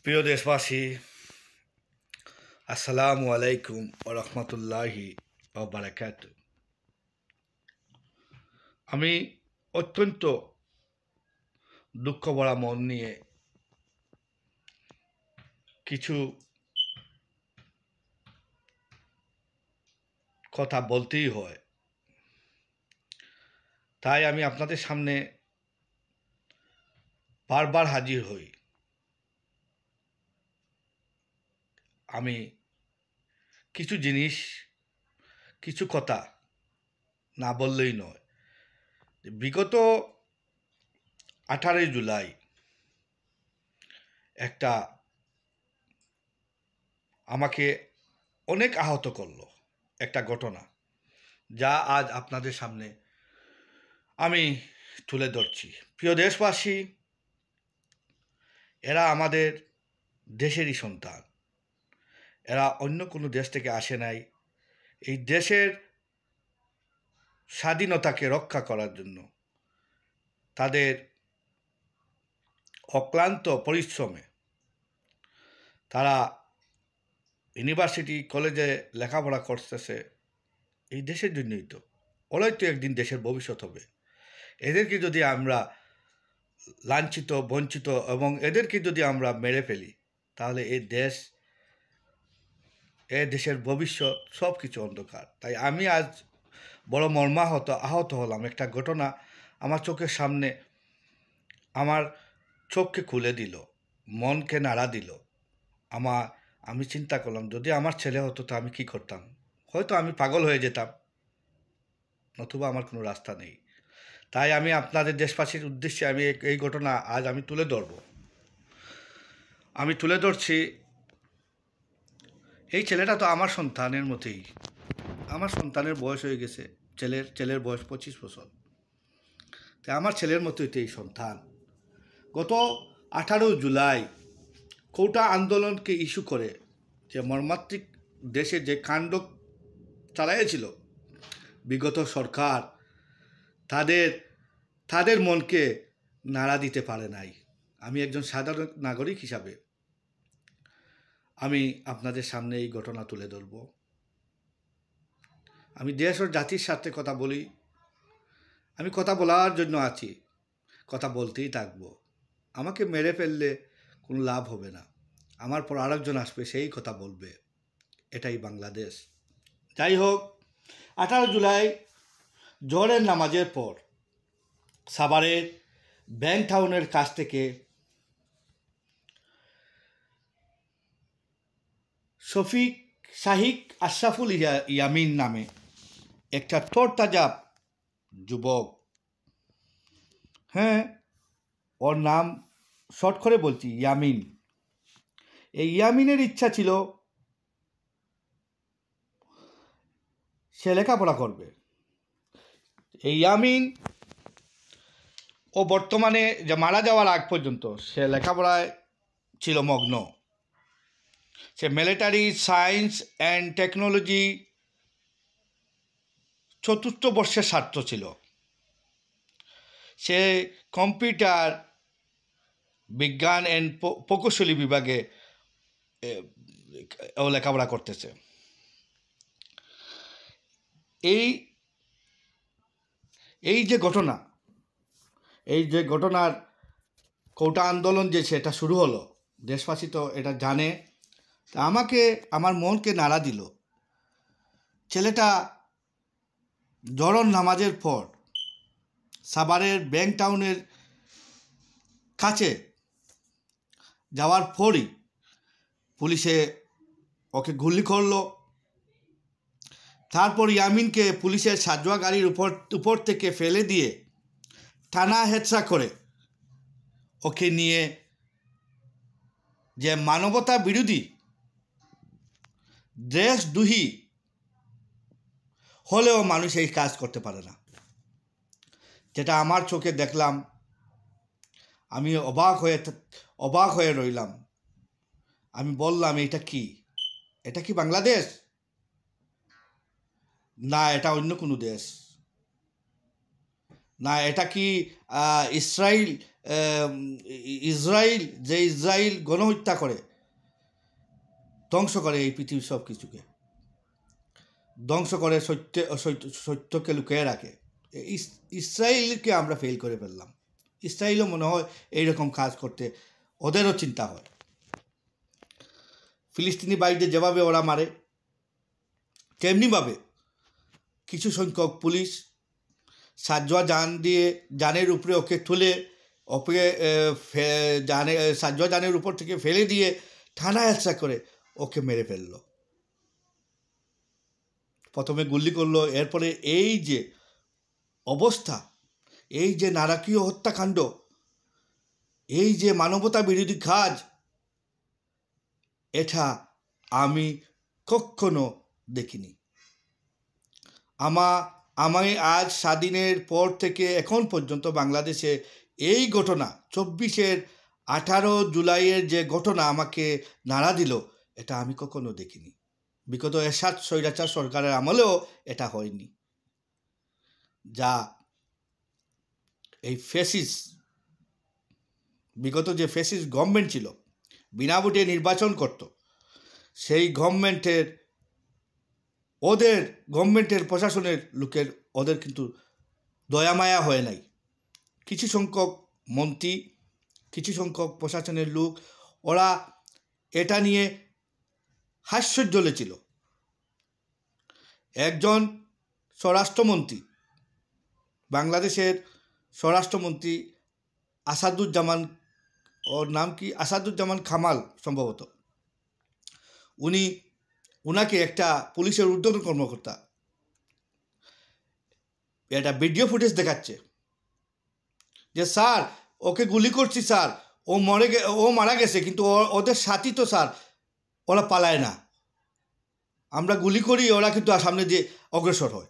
প্রিয় দেশবাসী, আসসালামু আলাইকুম ওয়া রাহমাতুল্লাহি ওয়া বারাকাতুহু। আমি অত্যন্ত দুঃখ ভরা মন নিয়ে কিছু কথা বলতেই হয়, তাই আমি আপনাদের সামনে বারবার হাজির হই। আমি কিছু জিনিস, কিছু কথা না বললেই নয়। বিগত 18 জুলাই একটা আমাকে অনেক আহত করলো একটা ঘটনা, যা আজ আপনাদের সামনে আমি তুলে ধরছি। প্রিয় দেশবাসী, এরা আমাদের দেশেরই সন্তান। এরা অন্য কোনো দেশ থেকে আসে নাই। এই দেশের স্বাধীনতাকে রক্ষা করার জন্য তাদের অক্লান্ত পরিশ্রমে তারা ইউনিভার্সিটি কলেজে লেখাপড়া করতেছে। এই দেশের জন্যই তো। ওরাই তো একদিন দেশের ভবিষ্যৎ হবে। এদেরকে যদি আমরা লাঞ্ছিত, বঞ্চিত এবং এদেরকে যদি আমরা মেরে ফেলি, তাহলে এই দেশের ভবিষ্যৎ সব কিছু অন্ধকার। তাই আমি আজ বড় আহত হলাম। একটা ঘটনা আমার চোখের সামনে আমার চোখকে খুলে দিল, মনকে নাড়া দিল। আমি চিন্তা করলাম, যদি আমার ছেলে হতো তো আমি কি করতাম? হয়তো আমি পাগল হয়ে যেতাম, নতুবা আমার কোনো রাস্তা নেই। তাই আমি আপনাদের দেশবাসীর উদ্দেশ্যে আমি এই ঘটনা আজ আমি তুলে ধরব। আমি তুলে ধরছি, এই ছেলেটা তো আমার সন্তানের মতোই। আমার সন্তানের বয়স হয়ে গেছে, ছেলের বয়স 25 বছর। তাই আমার ছেলের মতোই তো এই সন্তান। গত 18 জুলাই কোটা আন্দোলনকে ইস্যু করে যে মর্মান্তিক দেশে যে কাণ্ড চালাইয়েছিল বিগত সরকার, তাদের মনকে নাড়া দিতে পারে নাই। আমি একজন সাধারণ নাগরিক হিসাবে আমি আপনাদের সামনে এই ঘটনা তুলে ধরব। আমি দেশ ও জাতির স্বার্থে কথা বলি। আমি কথা বলার জন্য আছি, কথা বলতেই থাকবো। আমাকে মেরে ফেললে কোনো লাভ হবে না। আমার পর আরেকজন আসবে, সেই কথা বলবে। এটাই বাংলাদেশ। যাই হোক, 18 জুলাই জোহরের নামাজের পর সাভারের ব্যাংক টাউনের কাছ থেকে শাহিক আশরাফুল ইয়ামিন নামে একটা তরতাজা যুবক, হ্যাঁ ওর নাম শর্ট করে বলছি ইয়ামিন। এই ইয়ামিনের ইচ্ছা ছিল সে লেখাপড়া করবে। এই ইয়ামিন ও বর্তমানে যে মারা যাওয়ার আগ পর্যন্ত সে লেখাপড়ায় ছিল মগ্ন। সে মিলিটারি সায়েন্স অ্যান্ড টেকনোলজি 4র্থ বর্ষের ছাত্র ছিল। সে কম্পিউটার বিজ্ঞান অ্যান্ড প্রকৌশলী বিভাগে ও লেখাপড়া করতেছে। এই যে ঘটনার কোটা আন্দোলন যে সেটা শুরু হলো, দেশবাসী তো এটা জানে। তা আমার মনকে নাড়া দিল। ছেলেটা জোহর নামাজের পর সাভারের ব্যাংক টাউনের কাছে যাওয়ার পরই পুলিশে ওকে গুলি করলো। তারপর ইয়ামিনকে পুলিশের সাজোয়া গাড়ির উপর থেকে ফেলে দিয়ে টানা হেঁচড়া করে ওকে নিয়ে, যে মানবতা বিরোধী দেশদ্রোহী হলেও মানুষ এই কাজ করতে পারে না। যেটা আমার চোখে দেখলাম, আমি অবাক হয়ে রইলাম। আমি বললাম, এটা কি বাংলাদেশ? না, এটা অন্য কোনো দেশ। না, এটা কি ইসরায়েল ইসরায়েল গণহত্যা করে ধ্বংস করে এই পৃথিবীর সব কিছুকে, ধ্বংস করে সত্যকে লুকিয়ে রাখে। ইসরায়েলকে আমরা ফেল করে ফেললাম। ইসরায়েলও মনে হয় এইরকম কাজ করতে ওদেরও চিন্তা হয়। ফিলিস্তিনি ভাইদের যেভাবে ওরা মারে, তেমনিভাবে কিছু সংখ্যক পুলিশ সাজোয়া জানের উপরে ওকে তুলে সাজোয়া জানের উপর থেকে ফেলে দিয়ে থানায় হেঁচড়া করে ওকে মেরে ফেলল। প্রথমে গুলি করলো, এরপরে এই যে অবস্থা, এই যে নারকীয় হত্যাকাণ্ড, এই যে মানবতা বিরোধী কাজ, এটা আমি কখনো দেখিনি। আমি আজ স্বাধীনের পর থেকে এখন পর্যন্ত বাংলাদেশে এই ঘটনা 18 জুলাইয়ের যে ঘটনা আমাকে নাড়া দিল, এটা আমি কখনো দেখিনি। বিগত এরশাদ স্বৈরাচার সরকারের আমলেও এটা হয়নি। যা এই বিগত যে ফ্যাসিস্ট গভর্নমেন্ট ছিল, বিনা ভোটে নির্বাচন করত, সেই গভর্নমেন্টের প্রশাসনের লোকের ওদের কিন্তু দয়ামায়া হয় নাই। কিছু সংখ্যক মন্ত্রী, কিছু সংখ্যক প্রশাসনের লোক, ওরা এটা নিয়ে হাস্যোজ্জ্বলে ছিল। একজন স্বরাষ্ট্রমন্ত্রী, বাংলাদেশের স্বরাষ্ট্রমন্ত্রী আসাদুজ্জামান, ওর নাম কি, আসাদুজ্জামান খামাল সম্ভবত, উনাকে একটা পুলিশের ঊর্ধ্বতন কর্মকর্তা একটা ভিডিও ফুটেজ দেখাচ্ছে যে স্যার ওকে গুলি করছি স্যার, ও মারা গেছে, কিন্তু ওদের সাথী তো স্যার ওরা পালায় না, আমরা গুলি করি, ওরা কিন্তু সামনে দিয়ে অগ্রসর হয়।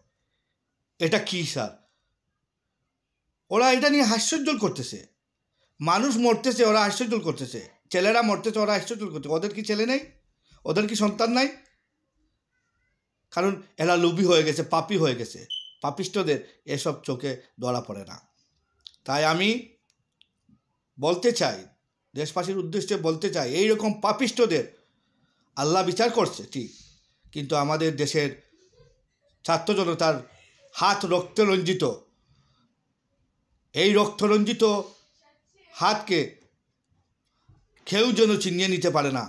এটা কি স্যার? ওরা এটা নিয়ে হাস্যোজ্জ্বল করতেছে। মানুষ মরতেছে, ওরা হাস্যোজ্জ্বল করতেছে। ছেলেরা মরতেছে, ওরা হাস্যোজ্জ্বল করতেছে। ওদের কি ছেলে নেই? ওদের কি সন্তান নাই? কারণ এরা লোভী হয়ে গেছে, পাপী হয়ে গেছে। পাপিষ্টদের এসব চোখে ধরা পড়ে না। তাই আমি বলতে চাই, দেশবাসীর উদ্দেশ্যে বলতে চাই, এইরকম পাপিষ্টদের আল্লাহ বিচার করছে ঠিক, কিন্তু আমাদের দেশের ছাত্র জনতার হাত রক্তে রঞ্জিত, এই রক্তরঞ্জিত হাতকে কেউ যেন ছিনিয়ে নিতে পারে না,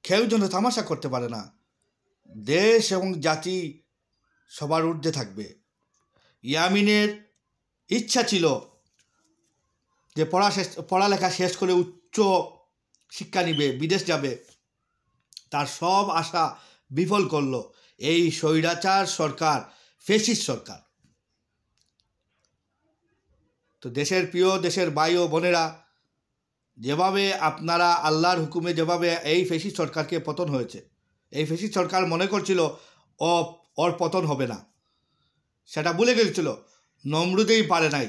কেউ যেন তামাশা করতে পারে না। দেশ এবং জাতি সবার ঊর্ধ্বে থাকবে। ইয়ামিনের ইচ্ছা ছিল যে পড়ালেখা শেষ করে উচ্চ শিক্ষা নিবে, বিদেশ যাবে। তার সব আশা বিফল করলো এই স্বৈরাচার সরকার, ফ্যাসিস্ট সরকার। তো দেশের ভাই ও বোনেরা, যেভাবে আপনারা আল্লাহর হুকুমে যেভাবে এই ফ্যাসিস্ট সরকারকে পতন হয়েছে, এই ফ্যাসিস্ট সরকার মনে করছিল ওর পতন হবে না, সেটা ভুলে গেছিল। নমরুদেই পারে নাই,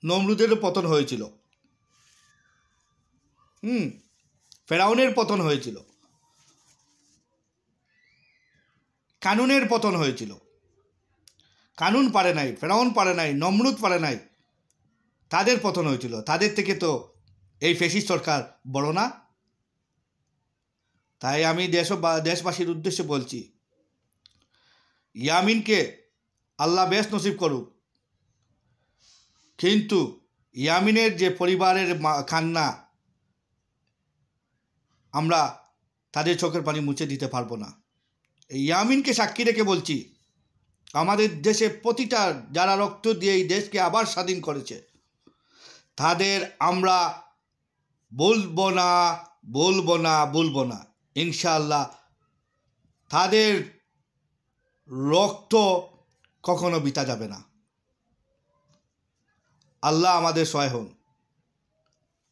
নমরুদেরও পতন হয়েছিল, ফেরাউনের পতন হয়েছিল, কানুনের পতন হয়েছিল। কানুন পারে নাই, ফেরাউন পারে নাই, নমরুদ পারে নাই, তাদের পতন হয়েছিল। তাদের থেকে তো এই ফ্যাসিস্ট সরকার বড় না? তাই আমি দেশবাসীর উদ্দেশ্যে বলছি, ইয়ামিনকে আল্লাহ বেশ নসিব করুক, কিন্তু ইয়ামিনের যে পরিবারের কান্না, আমরা তাদের চোখের পানি মুছে দিতে পারবো না। ইয়ামিনকে সাক্ষী রেখে বলছি, আমাদের দেশে প্রতিটা যারা রক্ত দিয়ে এই দেশকে আবার স্বাধীন করেছে, তাদের আমরা বলবো না ইনশাআল্লাহ। তাদের রক্ত কখনো বিতা যাবে না। আল্লাহ আমাদের সহায় হন।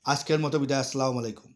আজকের মতো বিদায়। আসসালামু আলাইকুম।